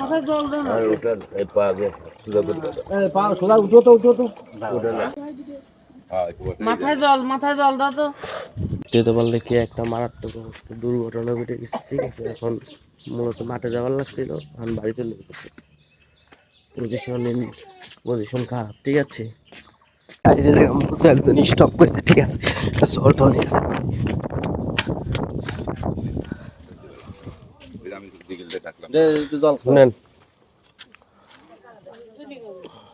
মাথায় জল দেন আর ওটা এই পা আগে সোজা করে দাও। পা সোজা উঠো তো ওটা না। মাথায় জল দাও তো। যেতে পারলে কি একটা মারাত্মক অবস্থা দুর্ঘটনা ঘটে গেছে। ঠিক আছে, এখন মূলত মাঠে যাওয়ার লাগছিল, এখন বাড়ি চলে গেছে। পজিশন খারাপ। ঠিক আছে, এই যে জায়গা মূলত একজন স্টপ করছে। ঠিক আছে, জল টল নিয়ে আছে। জল শুনেন,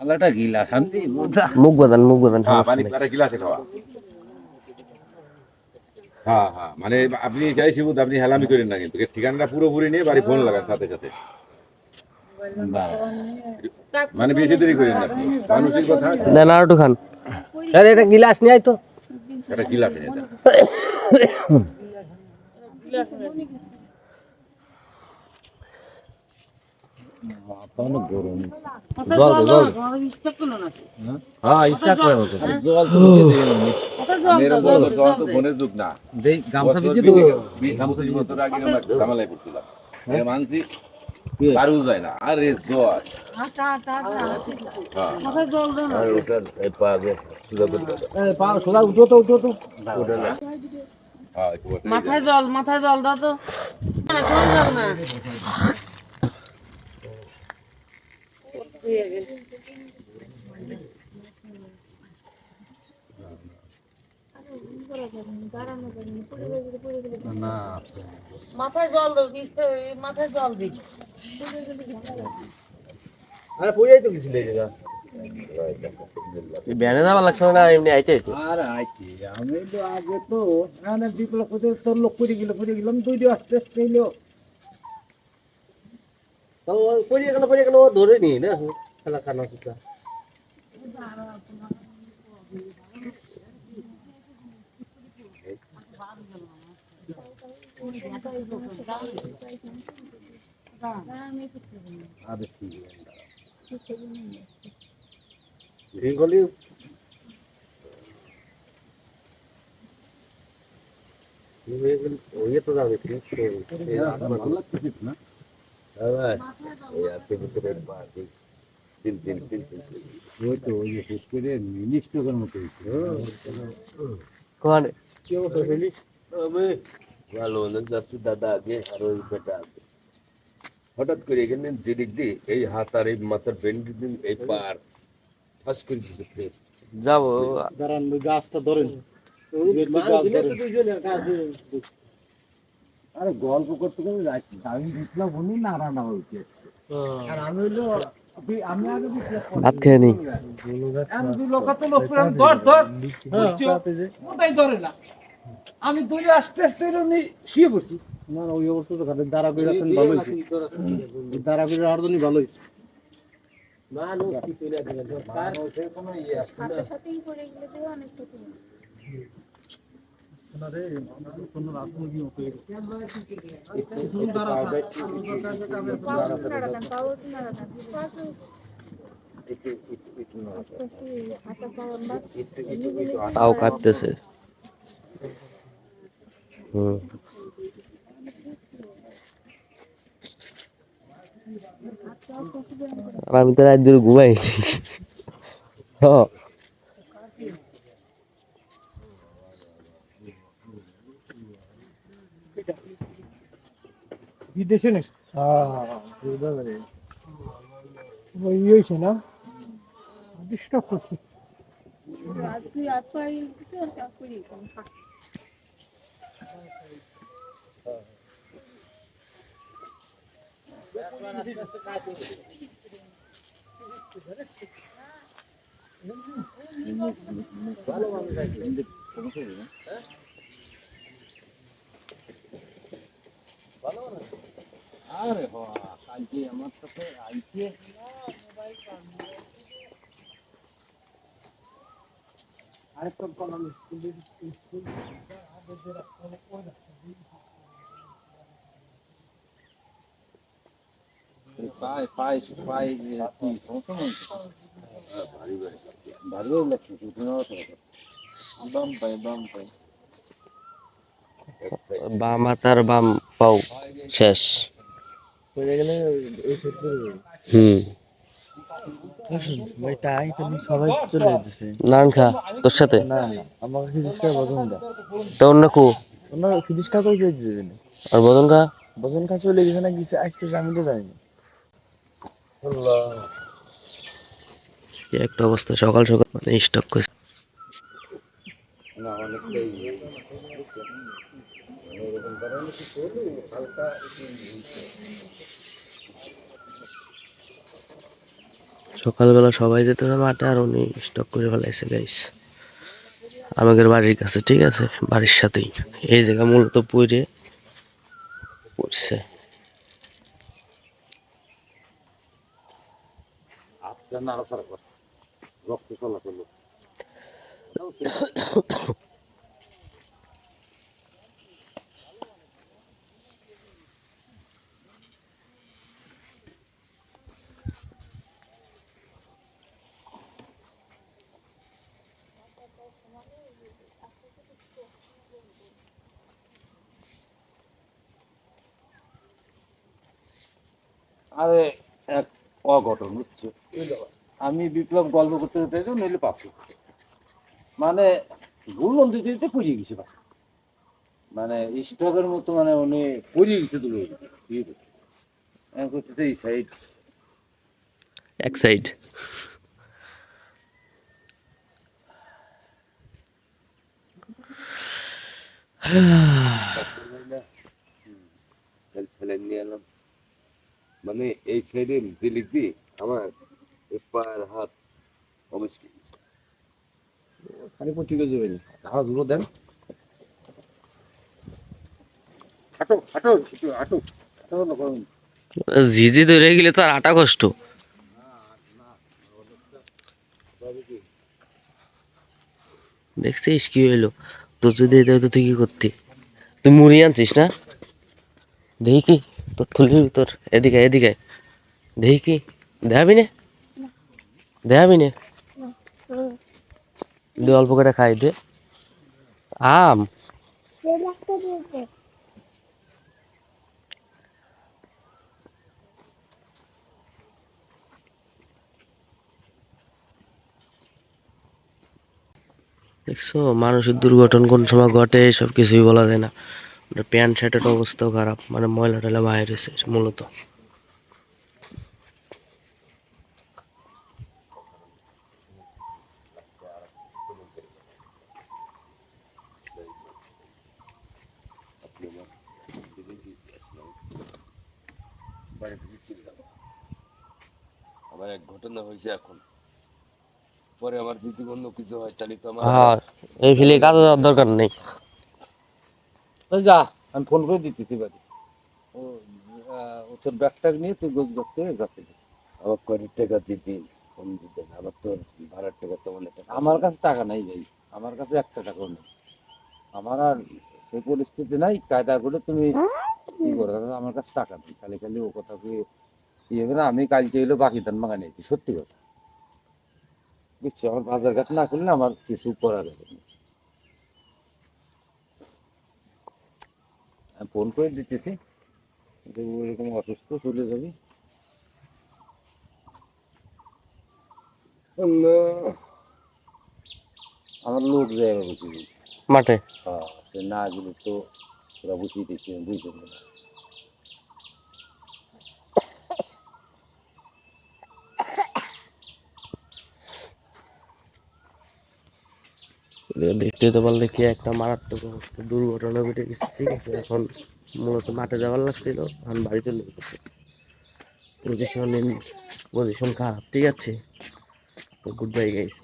আলাটা গিলা শান্তি মুখ বাঁধান হ্যাঁ, সমস্যা পানি নেই। একটা গিলাসে খাওয়া। হ্যাঁ হ্যাঁ, মানে আপনি যাই শিবুদ, আপনি হেলামি করেন না, কিন্তু ঠিকানাটা পুরোপুরি নিয়ে বাড়ি ফোন লাগান সাথে সাথে। মানে বেশি দেরি করেন না আপনি, মানুষের কথা। দেন আর একটু খান। আরে এটা গিলাস নিয়ে আয় তো। একটা গিলাসে নিয়ে যান। গরম মাথায় জল দাও জল না, তোমাদের ইচ্ছা করলো নাকি? হ্যাঁ ইচ্ছা করে বলতে জল তো মাথায় জল মেয়েরা দাও, বলতো, জল তখন তো দে। ফোনের যুগ না। দেই গামছা ভিজে তো 20-25 বছর আগে আমরা ঝামেলায় পড়ছিলাম। এটা মানছি, পারু যায় না। আরে জ্বর। হ্যাঁ, মাথায় জল দেন আর ওটা এই পা আগে সোজা করে দাও। পা সোজা উঠো তো ওটা না। হ্যাঁ, একটু বসে এই যান। মাথায় জল দাও তো। না, কোন জল না। না মাথায় জল দাও, মাথায় জল দিই। আরে পুরাই তো গেছিল এই জায়গা ব্যানে যাওয়ার লাগছে না, এমনি আইতে আইতে। আর আইছি আমি তো আগে তো এখানে বিপ্লব করে তোর লোক করে গেলাম 2 দিন আস্তে আস্তে এলো তো পড়ে গেল ও ধরে নি না খেলা খানা সুতা আরে ঠিক হলি ওই তো যাবে ঠিক ভালো লাগছে না হ্যাঁ, এই আপনি ভিতরে পা দিই। তিন। ওই তো ওই যে হুট করে মিনিস্টারের মতো হয়েছে কোয়ানে কি অবস্থা ফেলি আমি ভালো হলেন যাচ্ছি দাদা আগে, আর ওই বেটা আগে। হঠাৎ করে এখানে যেদিক দিয়ে এই হাত আর এই মাথার বেন্ডি দিন এই পার ফাঁস করে দিছে ফের। যাবো। দাঁড়ান গাছটা ধরেন আরে গল্প করতে করতে আমি দেখলাম উনি নাড়ানা হয়েছে আর আমি হইলো আমি আগে ভাত খেয়ে নি। আমি দৌড়ে আস্তে আস্তে উনি শুয়ে পড়ছি না ওই অবস্থা তো ঘাটে দাঁড়া করে রাখতেন ভালো হয়েছে দাঁড়া করে আর জন্য ভালো হয়েছে মানুষ কিছু না মানুষের কোনো ইয়ে আছে না সাথেই করে গেলে তো অনেক ক্ষতি হয়। না রে কোনো রাজনীতি হতে পাও নাড়াতাম, পাও একটু নাড়াতাম। আস্তে আস্তে হাঁটা পাও বাস তাও কাঁপতেছে। হুম, আস্তে আস্তে ব্যায়াম করে। আর আমি তো রাত ধরে ঘুমাই। হ্যাঁ, বিদেশে নাকি ওই হয়েছে না ডিস্টার্ব করছে তুই হাত পাই দিতে করি আরে কালকে আমার সাথে আইছে আরেকটা কলম স্কুল পাই কি সমস্যা নেই ভারী লাগছে বাম পাই বাম হাত আর বাম পাও শেষ। পড়ে গেলে ওই সেট করে দেবে। হুম ভাই তাই কিন্তু সবাই চলে যেতেছে। নারায়ণ খা তোর সাথে না না আমাকে খিদিস খা বজন দা, তো অন্য কো ওনার খিদিস খা তো দিয়ে দেবেন। আর বদন খা বজন খা চলে গেছে না গেছে আসতেছে, আমি তো জানি না। কি একটা অবস্থা, সকাল সকাল মানে স্টক করে না অনেকটাই এরকম কারণে কি করবো হালকা সকালবেলা সবাই যেতে মাঠে আর উনি স্টক করে ফেলাইছে গাইস আমাদের বাড়ির কাছে, ঠিক আছে, বাড়ির সাথেই এই জায়গা মূলত পড়ছে। আপনার নাড়াচাড়া করে রক্ত চলাচল আরে এক অঘটন বুঝছো, আমি বিপ্লব গল্প করতে করতে তো নইলে পাচ্ছি মানে ভুলন দিতে দিতে পড়িয়ে গেছে পাশে, মানে স্টকের মতো, মানে উনি পড়িয়ে গেছে তুলে করতে এই সাইড। এক সাইড ছেলে নিয়ে এলাম মানে এই সাইডে দিলিক দি আমার এই পায়ের হাত অবশ্যই খালি পড়তে যাবে না, হাত ধুলো দেন, হাঁটো হাঁটো হাঁটো হাঁটো। ঝিঝি ধরে গেলে তো আর আটা কষ্ট। দেখছিস কি হইলো, তোর যদি এটা হতো তুই কি করতি? তুই মুড়ি আনছিস না, দেখি কি তোর থলির ভিতর, এদিকে এদিকে দেখি কি দেখাবি না, দেখাবি না, দে অল্প করে খাই দে আম। দেখছো মানুষের দুর্ঘটনা কোন সময় ঘটে সব কিছুই বলা যায় না। প্যান্ট শার্টের অবস্থাও খারাপ, মানে ময়লা টয়লা বাইরে এসে মূলত। আমার এক ঘটনা হয়েছে এখন, পরে আমার যদি অন্য কিছু হয় তাহলে তো আমার হ্যাঁ এই ফিলে কাজে যাওয়ার দরকার নেই। যা, আমি ফোন করে দিতেছি বাড়ি, ও ও তোর ব্যাগটা নিয়ে তুই গোছ গোছ করে যাচ্ছে। আমার কয়টি টাকা দিতেন কম দিতেন, আমার তো ভাড়ার টাকা তো অনেক টাকা আমার কাছে টাকা নাই ভাই, আমার কাছে একটা টাকাও নেই, আমার আর সেই পরিস্থিতি নাই কায়দা করে তুমি কি করো, আমার কাছে টাকা নেই, খালি খালি ও কথা কি ইয়ে হবে না। আমি কাল চাইলে বাকি ধান মাগা নিয়েছি, সত্যি কথা বুঝছো, আমার বাজার ঘাট না করলে আমার কিছু করার হবে না। আমি ফোন করে দিতেছি যে ও এরকম অসুস্থ, চলে যাবি। আমার লোক যায় বসে দিয়েছে, মাঠে হ্যাঁ সে না গেলে তো ওরা বসিয়ে দিচ্ছে, বুঝছেন না। দেখতে তো পারলে কি একটা মারাত্মক অবস্থা, দুর্ঘটনা ঘটে গেছে, ঠিক আছে। এখন মূলত মাঠে যাওয়ার লাগছিল, এখন বাড়ি চলে গেছে। পজিশন খারাপ, ঠিক আছে। তো গুড বাই গাইস।